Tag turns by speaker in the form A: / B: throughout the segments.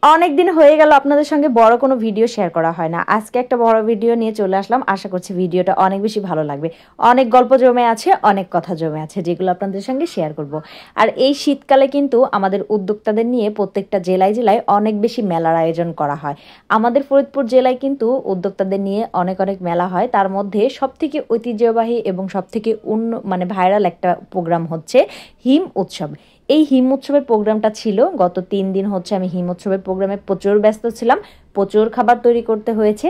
A: অনেক দিন হয়ে গেল আপনাদের সঙ্গে বড় কোনো ভিডিও শেয়ার করা হয় না। আজকে একটা বড় ভিডিও নিয়ে চলে আসলাম। আশা করছি ভিডিওটা অনেক বেশি ভালো লাগবে। অনেক গল্প জমে আছে, অনেক কথা জমে আছে, যেগুলো আপনাদের সঙ্গে শেয়ার করব। আর এই শীতকালে কিন্তু আমাদের উদ্যোক্তাদের নিয়ে প্রত্যেকটা জেলায় জেলায় অনেক বেশি মেলার আয়োজন করা হয়। আমাদের ফরিদপুর জেলায় কিন্তু উদ্যোক্তাদের নিয়ে অনেক অনেক মেলা হয়। তার মধ্যে সবথেকে ঐতিহ্যবাহী এবং সবথেকে মানে ভাইরাল একটা প্রোগ্রাম হচ্ছে হিম উৎসব। এই হিম উৎসবের প্রোগ্রামটা ছিল গত 3 দিন হচ্ছে। আমি হিম উৎসবের প্রোগ্রামে প্রচুর ব্যস্ত ছিলাম, প্রচুর খাবার তৈরি করতে হয়েছে,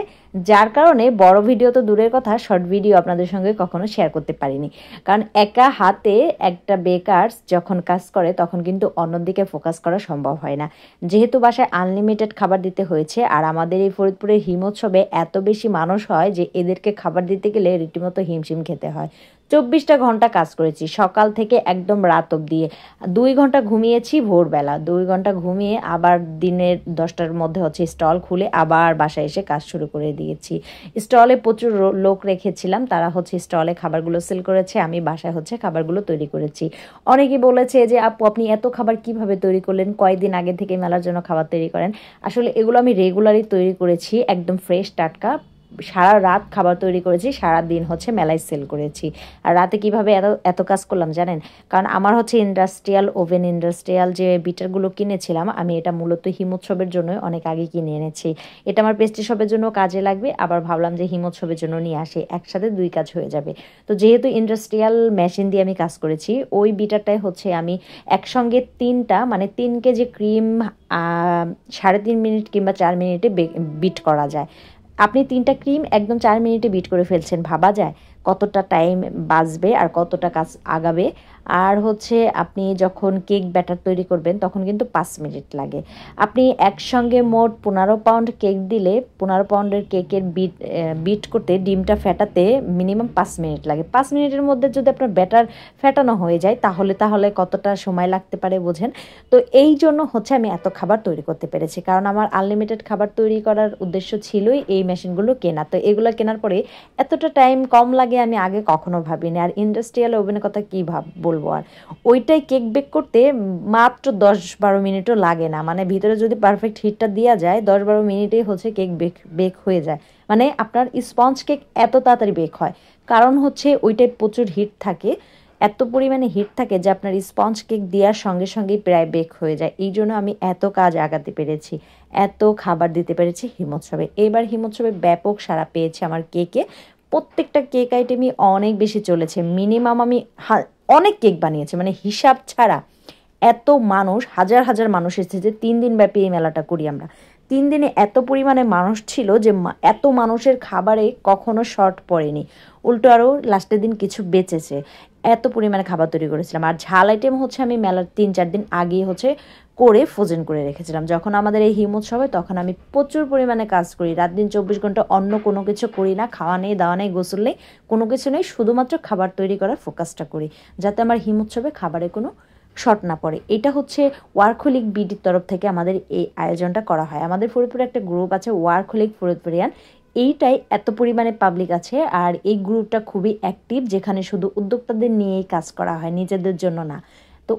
A: যার কারণে বড় ভিডিও তো দূরের কথা, শর্ট ভিডিও আপনাদের সঙ্গে কখনো শেয়ার করতে পারিনি। কারণ একা হাতে একটা বেকার যখন কাজ করে তখন কিন্তু অন্যদিকে ফোকাস করা সম্ভব হয় না। যেহেতু বাসায় আনলিমিটেড খাবার দিতে হয়েছে, আর আমাদের এই ফরিদপুরের হিম উৎসবে এত বেশি মানুষ হয় যে এদেরকে খাবার দিতে গেলে রীতিমতো হিমশিম খেতে হয়। 24টা ঘন্টা কাজ করেছি, সকাল থেকে একদম রাত অব্দি। 2 ঘন্টা ঘুমিয়েছি ভোরবেলা, 2 ঘন্টা ঘুমিয়ে আবার দিনের 10টার মধ্যে হচ্ছে স্টল খুলে আবার বাসায় এসে কাজ শুরু করে দিয়েছি। স্টলে প্রচুর লোক রেখেছিলাম, তারা হচ্ছে স্টলে খাবারগুলো সেল করেছে, আমি বাসায় হচ্ছে খাবারগুলো তৈরি করেছি। অনেকেই বলেছে যে আপু আপনি এত খাবার কিভাবে তৈরি করলেন, কয়েকদিন আগে থেকে মেলার জন্য খাবার তৈরি করেন। আসলে এগুলো আমি রেগুলারই তৈরি করেছি, একদম ফ্রেশ টাটকা। সারা রাত খাবার তৈরি করেছি, সারা দিন হচ্ছে মেলায় সেল করেছি। আর রাতে কিভাবে এত এত কাজ করলাম জানেন? কারণ আমার হচ্ছে ইন্ডাস্ট্রিয়াল যে বিটারগুলো কিনেছিলাম, আমি এটা মূলত হিমোৎসবের জন্য অনেক আগে কিনে এনেছি। এটা আমার পেস্ট্রি শপের জন্য কাজে লাগবে, আবার ভাবলাম যে হিমোৎসবের জন্য নিয়ে আসি, একসাথে 2 কাজ হয়ে যাবে। তো যেহেতু ইন্ডাস্ট্রিয়াল মেশিন দিয়ে আমি কাজ করেছি, ওই বিটারটাই হচ্ছে আমি একসঙ্গে 3টা মানে 3 কেজি ক্রিম 3.5 মিনিট কিংবা 4 মিনিটে বিট করা যায়। আপনি 3টা ক্রিম একদম 4 মিনিটে বিট করে ফেলছেন, ভাবা যায় কতটা টাইম বাঁচবে আর কতটা কাজ আগাবে। আর হচ্ছে আপনি যখন কেক ব্যাটার তৈরি করবেন তখন কিন্তু 5 মিনিট লাগে। আপনি একসঙ্গে মোট 15 পাউন্ড কেক দিলে 15 পাউন্ডের কেকের বিট করতে, ডিমটা ফেটাতে মিনিমাম 5 মিনিট লাগে। 5 মিনিটের মধ্যে যদি আপনার ব্যাটার ফেটানো হয়ে যায় তাহলে তাহলে কতটা সময় লাগতে পারে বোঝেন। তো এই জন্য হচ্ছে আমি এত খাবার তৈরি করতে পেরেছি, কারণ আমার আনলিমিটেড খাবার তৈরি করার উদ্দেশ্য ছিলই এই মেশিনগুলো কেনা। তো এগুলো কেনার পরে এতটা টাইম কম লাগে আমি আগে কখনো ভাবিনি। আর ইন্ডাস্ট্রিয়াল ওভেনের কথা কী বলবো আর, ওইটাই কেক বেক করতে মাত্র 10-12 মিনিটও লাগে না। মানে ভিতরে যদি পারফেক্ট হিটটা দেওয়া যায় 10-12 মিনিটেই হচ্ছে কেক বেক হয়ে যায়। মানে আপনার স্পঞ্জ কেক এত তাড়াতাড়ি বেক হয়, কারণ হচ্ছে ওইটাই প্রচুর হিট থাকে, এত পরিমাণে হিট থাকে যে আপনার স্পঞ্জ কেক দেওয়ার সঙ্গে সঙ্গেই প্রায় বেক হয়ে যায়। এই জন্য আমি এত কাজ আগাতে পেরেছি, এত খাবার দিতে পেরেছি হিমোৎসবে। এবার হিমোৎসবে ব্যাপক সাড়া পেয়েছে আমার কেকে। প্রত্যেকটা কেক আইটেমই অনেক বেশি চলেছে। মিনিমাম আমি অনেক কেক বানিয়েছি, মানে হিসাব ছাড়া। এত মানুষ, হাজার হাজার মানুষ এসেছে। 3 দিন ব্যাপী এই মেলাটা করি আমরা। 3 দিনে এত পরিমাণে মানুষ ছিল যে এত মানুষের খাবারে কখনো শর্ট পড়েনি, উল্টো আরও লাস্টের দিন কিছু বেঁচেছে। এত পরিমাণে খাবার তৈরি করেছিলাম। আর ঝাল আইটেম হচ্ছে আমি মেলার 3-4 দিন আগেই হচ্ছে করে ফ্রোজেন করে রেখেছিলাম। যখন আমাদের এই হিম উৎসব হয় তখন আমি প্রচুর পরিমাণে কাজ করি, রাত দিন 24 ঘন্টা অন্য কোনো কিছু করি না। খাওয়া নেই, দাওয়া নেই, গোসল নেই, কোনো কিছু নেই, শুধুমাত্র খাবার তৈরি করার ফোকাসটা করি, যাতে আমার হিম উৎসবে খাবারে কোনো শর্ট না পড়ে। এটা হচ্ছে ওয়ার্কহোলিক বিডির তরফ থেকে আমাদের এই আয়োজনটা করা হয়। আমাদের ফরিদপুরে একটা গ্রুপ আছে, ওয়ার্কহোলিক ফরিদপুরিয়ান। এইটাই এত পরিমাণে পাবলিক আছে, আর এই গ্রুপটা খুবই অ্যাক্টিভ, যেখানে শুধু উদ্যোক্তাদের নিয়েই কাজ করা হয়, নিজেদের জন্য না। তো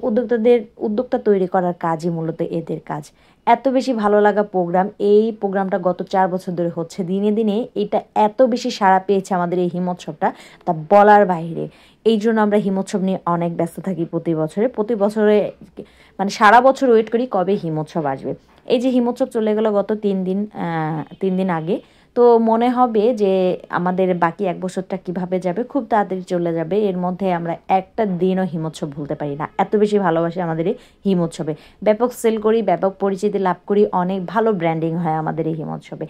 A: উদ্যোক্তা তৈরি করার কাজই মূলত এদের কাজ। এত বেশি ভালো লাগা প্রোগ্রাম, এই প্রোগ্রামটা গত 4 বছর ধরে হচ্ছে। দিনে দিনে এটা এত বেশি সাড়া পেয়েছে আমাদের এই হিমোৎসবটা, তা বলার বাইরে। এই জন্য আমরা হিমোৎসব নিয়ে অনেক ব্যস্ত থাকি প্রতি বছরে মানে সারা বছর ওয়েট করি কবে হিমোৎসব আসবে। এই যে হিমোৎসব চলে গেল গত 3 দিন, 3 দিন আগে। তো মনে হবে যে আমাদের বাকি 1 বছরটা কিভাবে যাবে, খুব তাড়াতাড়ি চলে যাবে। এর মধ্যে আমরা একটা দিনও হিমোৎসব ভুলতে পারি না, এত বেশি ভালোবাসি আমাদের এই হিমোৎসবে। ব্যাপক সেল করি, ব্যাপক পরিচিতি লাভ করি, অনেক ভালো ব্র্যান্ডিং হয় আমাদের এই হিমোৎসবে।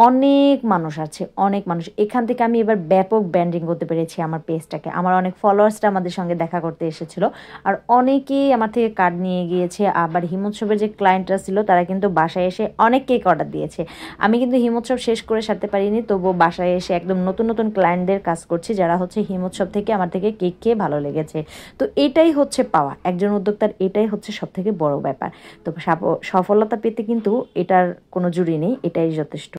A: অনেক মানুষ আছে, অনেক মানুষ। এখান থেকে আমি এবার ব্যাপক ব্র্যান্ডিং করতে পেরেছি আমার পেজটাকে। আমার অনেক ফলোয়ার্সরা আমাদের সঙ্গে দেখা করতে এসেছিলো, আর অনেকেই আমার থেকে কার্ড নিয়ে গিয়েছে। আবার হিমোৎসবের যে ক্লায়েন্টরা ছিল তারা কিন্তু বাসায় এসে অনেক কেক অর্ডার দিয়েছে। আমি কিন্তু হিমোৎসব শেষ করে সারতে পারিনি, তবুও বাসায় এসে একদম নতুন নতুন ক্লায়েন্টদের কাজ করছি, যারা হচ্ছে হিমোৎসব থেকে আমার থেকে কেক খেয়ে ভালো লেগেছে। তো এটাই হচ্ছে পাওয়া একজন উদ্যোক্তার, এটাই হচ্ছে সব থেকে বড় ব্যাপার। তো সফলতা পেতে কিন্তু এটার কোনো জুড়ি নেই, এটাই যথেষ্ট।